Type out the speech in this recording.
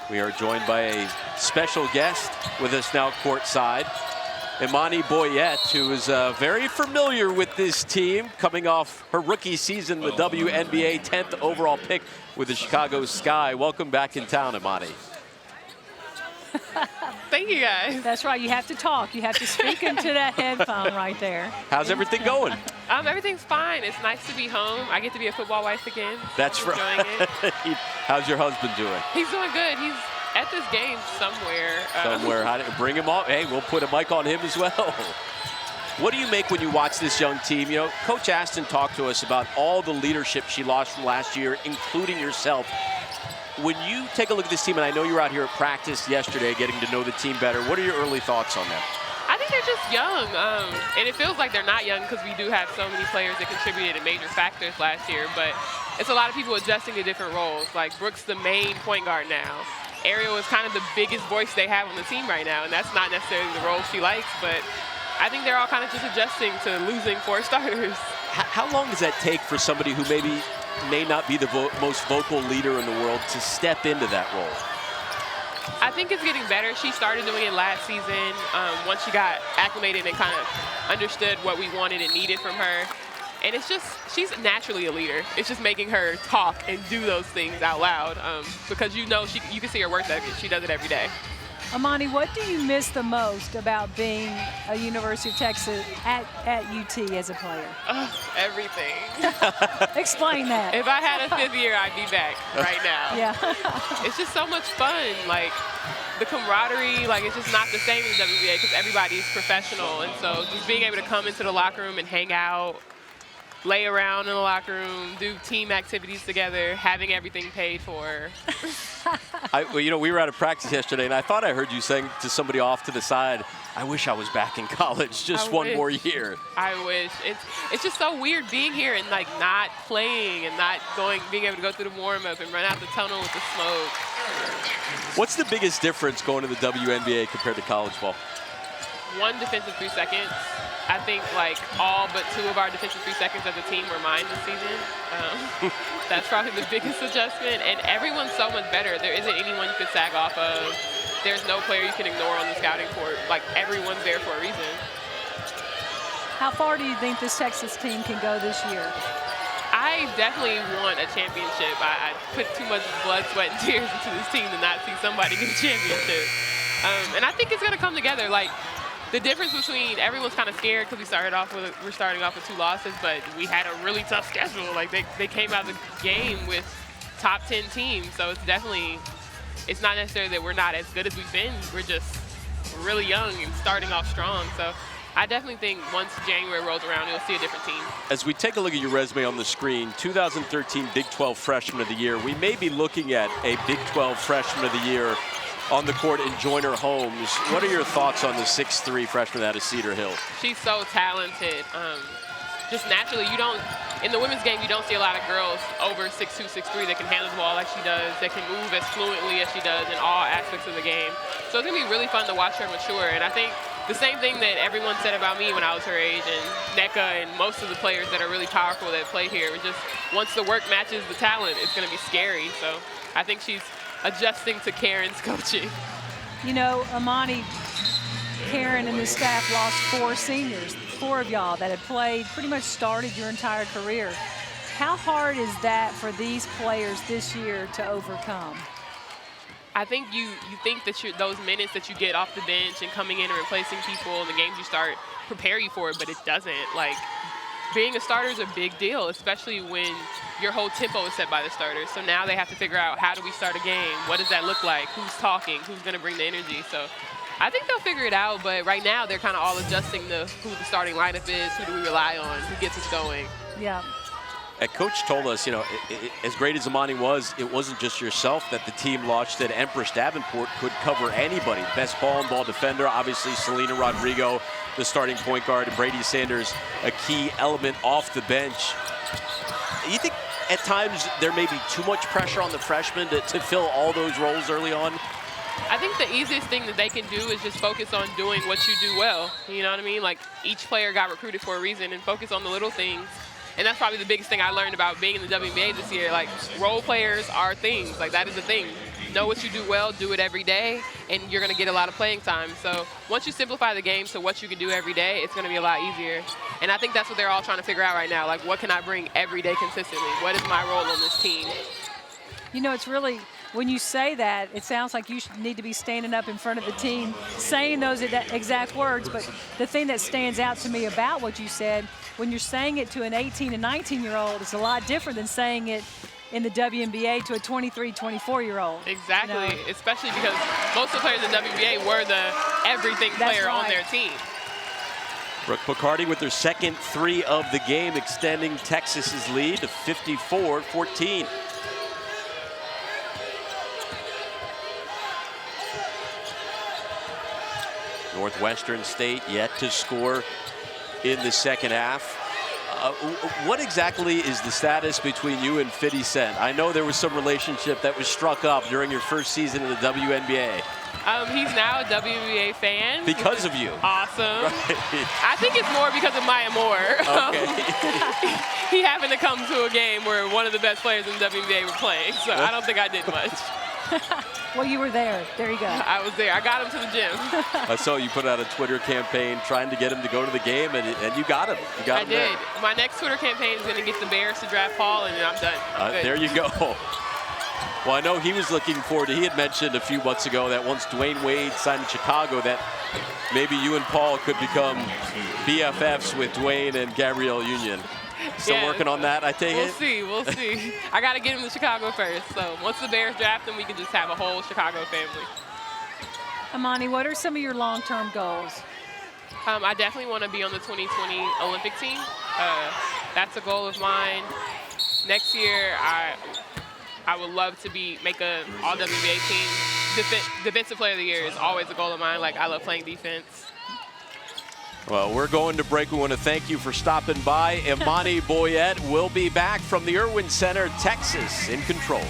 We are joined by a special guest with us now courtside, Imani Boyette, who is very familiar with this team, coming off her rookie season, the WNBA 10th overall pick with the Chicago Sky. Welcome back in town, Imani. Thank you, guys. That's right. You have to talk. You have to speak into that headphone right there. How's everything going? Everything's fine. It's nice to be home. I get to be a football wife again. That's right. Enjoying it. How's your husband doing? He's doing good. He's at this game somewhere. Bring him on. Hey, we'll put a mic on him as well. What do you make when you watch this young team? You know, Coach Aston talked to us about all the leadership she lost from last year, including yourself. When you take a look at this team, and I know you were out here at practice yesterday getting to know the team better, what are your early thoughts on them? I think they're just young, and it feels like they're not young because we do have so many players that contributed in major factors last year, but it's a lot of people adjusting to different roles. Like Brooke's the main point guard now. Ariel is kind of the biggest voice they have on the team right now, and that's not necessarily the role she likes, but I think they're all kind of just adjusting to losing 4 starters. How long does that take for somebody who may not be the most vocal leader in the world to step into that role? I think it's getting better. She started doing it last season once she got acclimated and kind of understood what we wanted and needed from her. And it's just, she's naturally a leader. It's just making her talk and do those things out loud because you know you can see her work ethic. She does it every day. Imani, what do you miss the most about being a University of Texas at UT as a player? Everything. Explain that. If I had a 5th year, I'd be back right now. Yeah. It's just so much fun. Like, the camaraderie, like, it's just not the same in the WNBA because everybody's professional. And so just being able to come into the locker room and hang out, lay around in the locker room, do team activities together, having everything paid for. Well, you know, we were out of practice yesterday, and I thought I heard you saying to somebody off to the side, I wish I was back in college just one more year. I wish. It's just so weird being here and, like, not playing and not being able to go through the warm-up and run out the tunnel with the smoke. What's the biggest difference going to the WNBA compared to college ball? 1 defensive 3 seconds. I think like all but 2 of our defensive 3 seconds as a team were mine this season. That's probably the biggest adjustment. And everyone's so much better. There isn't anyone you could sag off of. There's no player you can ignore on the scouting court. Like, everyone's there for a reason. How far do you think this Texas team can go this year? I definitely want a championship. I put too much blood, sweat, and tears into this team to not see somebody get a championship. And I think it's going to come together. Like, the difference between everyone's kind of scared because we're starting off with 2 losses, but we had a really tough schedule. Like they came out of the game with top 10 teams, so it's not necessarily that we're not as good as we've been. We're just really young and starting off strong. So I definitely think once January rolls around, you'll see a different team. As we take a look at your resume on the screen, 2013 Big 12 Freshman of the Year. We may be looking at a Big 12 Freshman of the Year on the court in Joyner Holmes. What are your thoughts on the 6'3" freshman out of Cedar Hill? She's so talented. Just naturally, in the women's game, you don't see a lot of girls over 6'2", 6'3" that can handle the ball like she does, that can move as fluently as she does in all aspects of the game. So it's going to be really fun to watch her mature. And I think the same thing that everyone said about me when I was her age, and NECA and most of the players that are really powerful that play here, just once the work matches the talent, it's going to be scary. So I think she's adjusting to Karen's coaching. You know, Imani, Karen and the staff lost 4 seniors, 4 of y'all that had played, pretty much started your entire career. How hard is that for these players this year to overcome? I think you think that those minutes that you get off the bench and coming in and replacing people, the games you start prepare you for it, but it doesn't. Like, being a starter is a big deal, especially when your whole tempo is set by the starters. So now they have to figure out, how do we start a game? What does that look like? Who's talking? Who's going to bring the energy? So I think they'll figure it out, but right now they're kind of all adjusting to who the starting lineup is, who do we rely on, who gets us going. Yeah. And Coach told us, you know, as great as Imani was, it wasn't just yourself that the team launched, that Empress Davenport could cover anybody. Best ball-and-ball defender, obviously Selena Rodrigo, the starting point guard, and Brady Sanders, a key element off the bench. You think at times there may be too much pressure on the freshmen to fill all those roles early on? I think the easiest thing that they can do is just focus on doing what you do well. You know what I mean? Like, each player got recruited for a reason, and focus on the little things. And that's probably the biggest thing I learned about being in the WNBA this year. Like, role players are things. Like, that is a thing. know what you do well, do it every day, and you're going to get a lot of playing time. So once you simplify the game to what you can do every day, it's going to be a lot easier. And I think that's what they're all trying to figure out right now. Like, what can I bring every day consistently? What is my role on this team? You know, it's really, when you say that, it sounds like you need to be standing up in front of the team saying those exact words. But the thing that stands out to me about what you said, when you're saying it to an 18 and 19-year-old, it's a lot different than saying it in the WNBA to a 23, 24-year-old. Exactly, you know? Especially because most of the players in the WNBA were the everything player on their team. Brooke Bacardi with their second 3 of the game, extending Texas's lead to 54-14. Northwestern State yet to score in the second half. What exactly is the status between you and 50 Cent? I know there was some relationship that was struck up during your first season in the WNBA. He's now a WNBA fan. Because of you. Awesome. Right. I think it's more because of Maya Moore. Okay. He happened to come to a game where one of the best players in the WNBA were playing, so I don't think I did much. Well, you were there. There you go. I was there. I got him to the gym. I saw you put out a Twitter campaign trying to get him to go to the game, and you got him. You got him did. there. My next Twitter campaign is going to get the Bears to draft Paul, and then I'm done. I'm good. There you go. Well, I know he was looking forward to, he had mentioned a few months ago that once Dwayne Wade signed in Chicago that maybe you and Paul could become BFFs with Dwayne and Gabrielle Union. Still working on that, I take it? We'll see. I got to get him to Chicago first. So once the Bears draft him, we can just have a whole Chicago family. Imani, what are some of your long-term goals? I definitely want to be on the 2020 Olympic team. That's a goal of mine. Next year, I would love to make an all-WNBA team. Defensive Player of the Year is always a goal of mine. Like, I love playing defense. Well, we're going to break. We want to thank you for stopping by. Imani Boyette will be back from the Irwin Center, Texas, in control.